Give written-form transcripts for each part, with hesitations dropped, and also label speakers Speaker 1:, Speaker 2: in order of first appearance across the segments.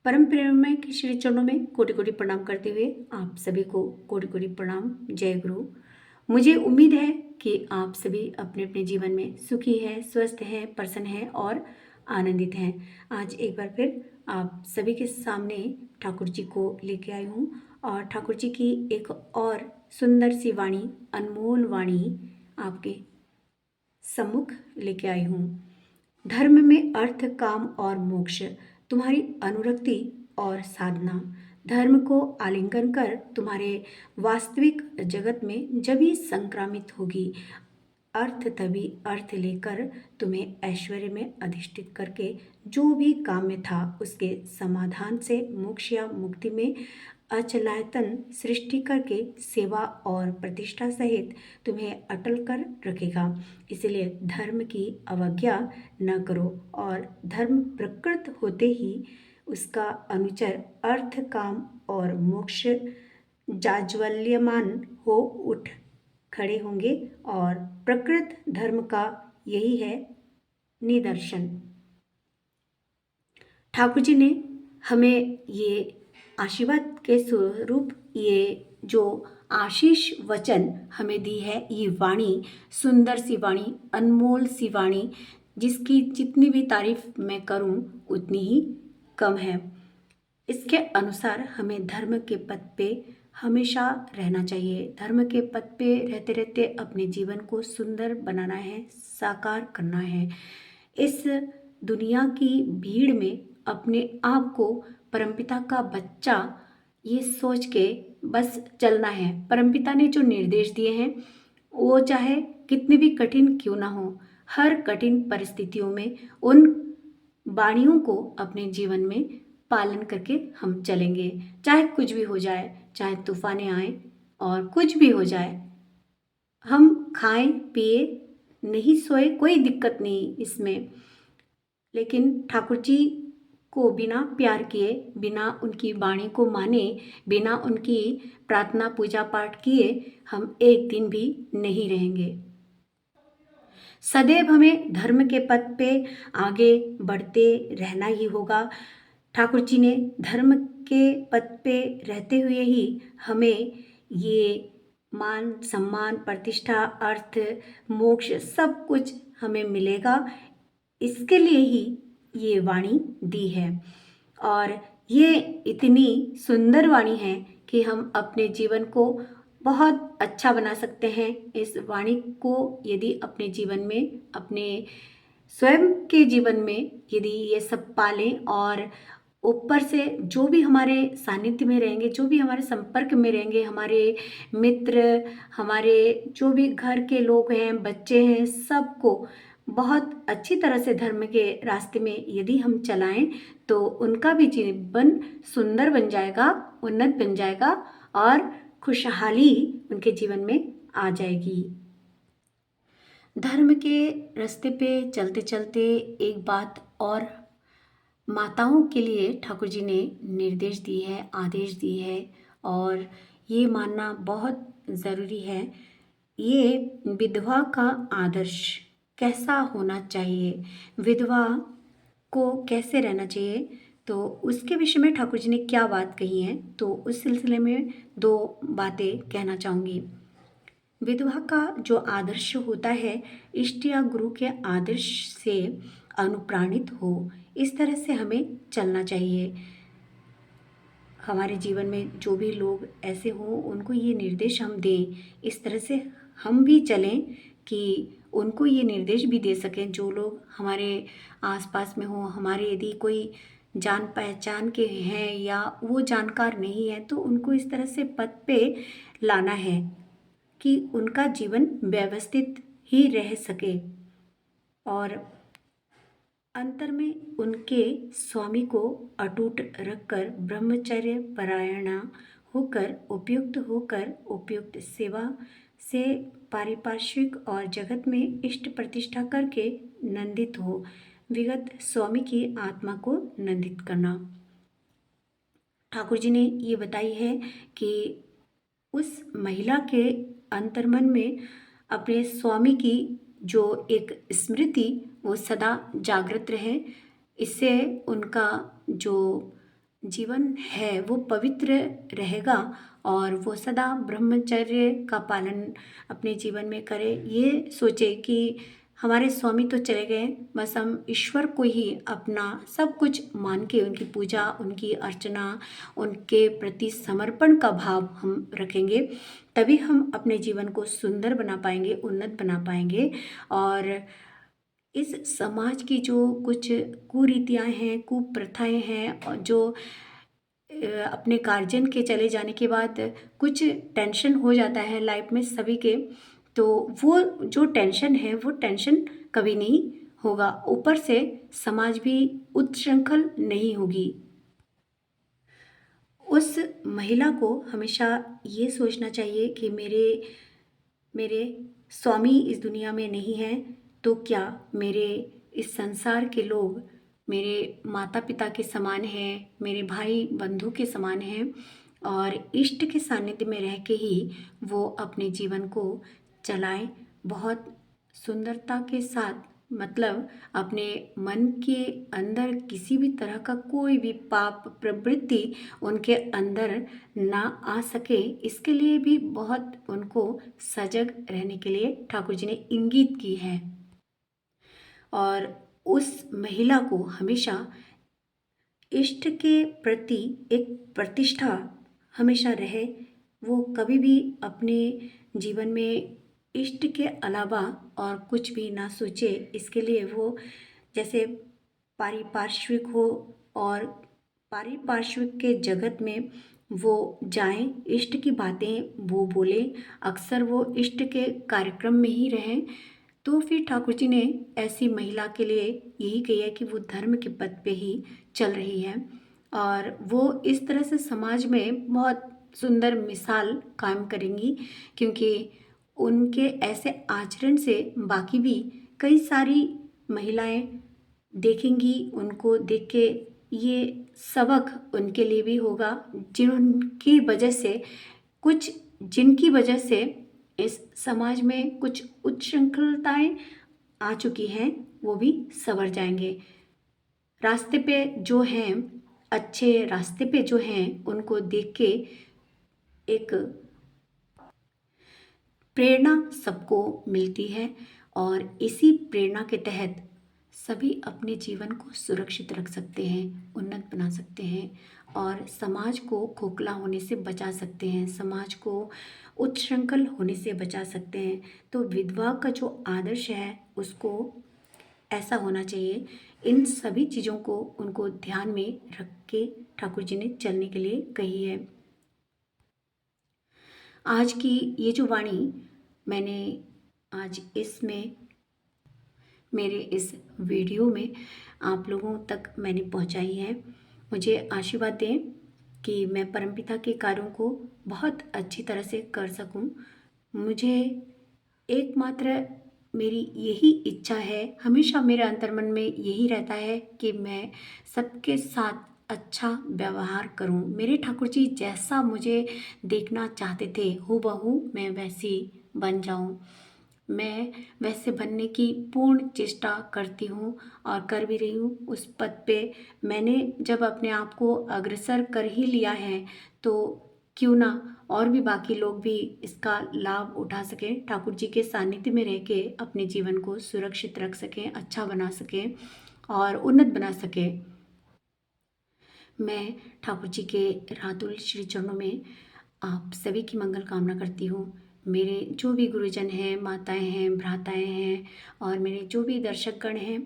Speaker 1: परम प्रेममय के श्री चरणों में कोटि कोटि प्रणाम करते हुए आप सभी को कोटि कोटि प्रणाम। जय गुरु। मुझे उम्मीद है कि आप सभी अपने अपने जीवन में सुखी है, स्वस्थ है, प्रसन्न है और आनंदित हैं। आज एक बार फिर आप सभी के सामने ठाकुर जी को लेके आई हूँ और ठाकुर जी की एक और सुंदर सी वाणी, अनमोल वाणी आपके सम्मुख लेके आई हूँ। धर्म में अर्थ, काम और मोक्ष, तुम्हारी अनुरक्ति और साधना, धर्म को आलिंगन कर तुम्हारे वास्तविक जगत में जब ही संक्रामित होगी, अर्थ तभी अर्थ लेकर तुम्हें ऐश्वर्य में अधिष्ठित करके जो भी काम में था उसके समाधान से मोक्ष या मुक्ति में अचलायतन सृष्टि करके सेवा और प्रतिष्ठा सहित तुम्हें अटल कर रखेगा। इसलिए धर्म की अवज्ञा न करो और धर्म प्रकृत होते ही उसका अनुचर अर्थ, काम और मोक्ष जाज्वल्यमान हो उठ खड़े होंगे और प्रकृत धर्म का यही है निदर्शन। ठाकुर जी ने हमें ये आशीर्वाद के स्वरूप ये जो आशीष वचन हमें दी है, ये वाणी, सुंदर सी वाणी, अनमोल सी वाणी, जिसकी जितनी भी तारीफ मैं करूं उतनी ही कम है। इसके अनुसार हमें धर्म के पथ पे हमेशा रहना चाहिए। धर्म के पथ पे रहते रहते अपने जीवन को सुंदर बनाना है, साकार करना है। इस दुनिया की भीड़ में अपने आप को परमपिता का बच्चा ये सोच के बस चलना है। परमपिता ने जो निर्देश दिए हैं वो चाहे कितने भी कठिन क्यों ना हो, हर कठिन परिस्थितियों में उन वाणियों को अपने जीवन में पालन करके हम चलेंगे। चाहे कुछ भी हो जाए, चाहे तूफानें आए और कुछ भी हो जाए, हम खाएं पिए नहीं सोए कोई दिक्कत नहीं इसमें, लेकिन ठाकुर जी को बिना प्यार किए, बिना उनकी वाणी को माने, बिना उनकी प्रार्थना पूजा पाठ किए हम एक दिन भी नहीं रहेंगे। सदैव हमें धर्म के पथ पे आगे बढ़ते रहना ही होगा। ठाकुर जी ने धर्म के पथ पे रहते हुए ही हमें ये मान, सम्मान, प्रतिष्ठा, अर्थ, मोक्ष सब कुछ हमें मिलेगा। इसके लिए ही ये वाणी दी है और ये इतनी सुंदर वाणी है कि हम अपने जीवन को बहुत अच्छा बना सकते हैं। इस वाणी को यदि अपने जीवन में, अपने स्वयं के जीवन में यदि ये सब पालें और ऊपर से जो भी हमारे सानिध्य में रहेंगे, जो भी हमारे संपर्क में रहेंगे, हमारे मित्र, हमारे जो भी घर के लोग हैं, बच्चे हैं, सबको बहुत अच्छी तरह से धर्म के रास्ते में यदि हम चलाएं तो उनका भी जीवन सुंदर बन जाएगा, उन्नत बन जाएगा और खुशहाली उनके जीवन में आ जाएगी। धर्म के रास्ते पे चलते चलते एक बात और माताओं के लिए ठाकुर जी ने निर्देश दिए है, आदेश दिए है और ये मानना बहुत ज़रूरी है। ये विधवा का आदर्श कैसा होना चाहिए, विधवा को कैसे रहना चाहिए, तो उसके विषय में ठाकुर जी ने क्या बात कही है, तो उस सिलसिले में दो बातें कहना चाहूँगी। विधवा का जो आदर्श होता है, इष्ट या गुरु के आदर्श से अनुप्राणित हो, इस तरह से हमें चलना चाहिए। हमारे जीवन में जो भी लोग ऐसे हों उनको ये निर्देश हम दें, इस तरह से हम भी चलें कि उनको ये निर्देश भी दे सकें। जो लोग हमारे आसपास में हों, हमारे यदि कोई जान पहचान के हैं या वो जानकार नहीं है, तो उनको इस तरह से पथ पे लाना है कि उनका जीवन व्यवस्थित ही रह सके और अंतर में उनके स्वामी को अटूट रखकर ब्रह्मचर्य परायणा होकर उपयुक्त सेवा से पारिपार्श्विक और जगत में इष्ट प्रतिष्ठा करके नंदित हो, विगत स्वामी की आत्मा को नंदित करना। ठाकुर जी ने ये बताई है कि उस महिला के अंतर्मन में अपने स्वामी की जो एक स्मृति वो सदा जागृत रहे। इससे उनका जो जीवन है वो पवित्र रहेगा और वो सदा ब्रह्मचर्य का पालन अपने जीवन में करे। ये सोचे कि हमारे स्वामी तो चले गए, बस हम ईश्वर को ही अपना सब कुछ मान के उनकी पूजा, उनकी अर्चना, उनके प्रति समर्पण का भाव हम रखेंगे, तभी हम अपने जीवन को सुंदर बना पाएंगे, उन्नत बना पाएंगे। और इस समाज की जो कुछ कुरीतियाँ हैं, कुप्रथाएं हैं और जो अपने गार्जियन के चले जाने के बाद कुछ टेंशन हो जाता है लाइफ में सभी के, तो वो जो टेंशन है वो टेंशन कभी नहीं होगा। ऊपर से समाज भी उच्छृंखल नहीं होगी। उस महिला को हमेशा ये सोचना चाहिए कि मेरे मेरे स्वामी इस दुनिया में नहीं हैं, तो क्या मेरे इस संसार के लोग मेरे माता पिता के समान हैं, मेरे भाई बंधु के समान हैं। और इष्ट के सानिध्य में रह के ही वो अपने जीवन को चलाएं, बहुत सुंदरता के साथ। मतलब अपने मन के अंदर किसी भी तरह का कोई भी पाप प्रवृत्ति उनके अंदर ना आ सके, इसके लिए भी बहुत उनको सजग रहने के लिए ठाकुर जी ने इंगित की है। और उस महिला को हमेशा इष्ट के प्रति एक प्रतिष्ठा हमेशा रहे। वो कभी भी अपने जीवन में इष्ट के अलावा और कुछ भी ना सोचे। इसके लिए वो जैसे पारिपार्श्विक हो और पारिपार्श्विक के जगत में वो जाएं, इष्ट की बातें वो बोलें, अक्सर वो इष्ट के कार्यक्रम में ही रहें। तो फिर ठाकुर जी ने ऐसी महिला के लिए यही किया कि वो धर्म के पथ पे ही चल रही है और वो इस तरह से समाज में बहुत सुंदर मिसाल कायम करेंगी, क्योंकि उनके ऐसे आचरण से बाकी भी कई सारी महिलाएं देखेंगी, उनको देख के ये सबक उनके लिए भी होगा। जिनकी वजह से कुछ जिनकी वजह से इस समाज में कुछ उच्छृंखलताएं आ चुकी हैं, वो भी संवर जाएंगे। रास्ते पे जो हैं, अच्छे रास्ते पे जो हैं, उनको देख के एक प्रेरणा सबको मिलती है और इसी प्रेरणा के तहत सभी अपने जीवन को सुरक्षित रख सकते हैं, उन्नत बना सकते हैं और समाज को खोखला होने से बचा सकते हैं, समाज को उच्छृंखल होने से बचा सकते हैं। तो विधवा का जो आदर्श है उसको ऐसा होना चाहिए। इन सभी चीज़ों को उनको ध्यान में रख के ठाकुर जी ने चलने के लिए कही है। आज की ये जो वाणी मैंने आज इसमें मेरे इस वीडियो में आप लोगों तक मैंने पहुंचाई है। मुझे आशीर्वाद दें कि मैं परमपिता के कार्यों को बहुत अच्छी तरह से कर सकूं। मुझे एकमात्र मेरी यही इच्छा है, हमेशा मेरे अंतर्मन में यही रहता है कि मैं सबके साथ अच्छा व्यवहार करूं। मेरे ठाकुर जी जैसा मुझे देखना चाहते थे हूबहू मैं वैसी बन जाऊं। मैं वैसे बनने की पूर्ण चेष्टा करती हूँ और कर भी रही हूँ। उस पद पे मैंने जब अपने आप को अग्रसर कर ही लिया है, तो क्यों ना और भी बाकी लोग भी इसका लाभ उठा सकें, ठाकुर जी के सानिध्य में रह के अपने जीवन को सुरक्षित रख सकें, अच्छा बना सकें और उन्नत बना सकें। मैं ठाकुर जी के रातुल श्री चरणों में आप सभी की मंगल कामना करती हूँ। मेरे जो भी गुरुजन हैं, माताएं हैं, भ्राताएं हैं और मेरे जो भी दर्शकगण हैं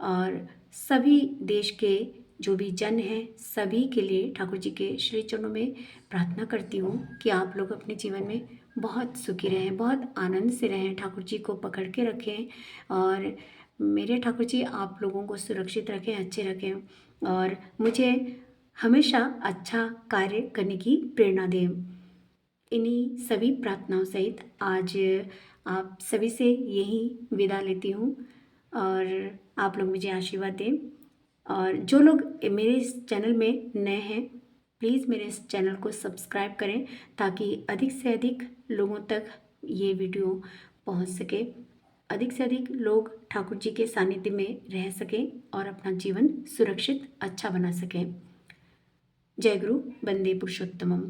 Speaker 1: और सभी देश के जो भी जन हैं, सभी के लिए ठाकुर जी के श्री चरणों में प्रार्थना करती हूँ कि आप लोग अपने जीवन में बहुत सुखी रहें, बहुत आनंद से रहें, ठाकुर जी को पकड़ के रखें और मेरे ठाकुर जी आप लोगों को सुरक्षित रखें, अच्छे रखें और मुझे हमेशा अच्छा कार्य करने की प्रेरणा दें। इन्हीं सभी प्रार्थनाओं सहित आज आप सभी से यही विदा लेती हूँ और आप लोग मुझे आशीर्वाद दें। और जो लोग मेरे इस चैनल में नए हैं, प्लीज़ मेरे इस चैनल को सब्सक्राइब करें ताकि अधिक से अधिक लोगों तक ये वीडियो पहुंच सके, अधिक से अधिक लोग ठाकुर जी के सानिध्य में रह सकें और अपना जीवन सुरक्षित अच्छा बना सकें। जय गुरु वंदे पुरुषोत्तमम।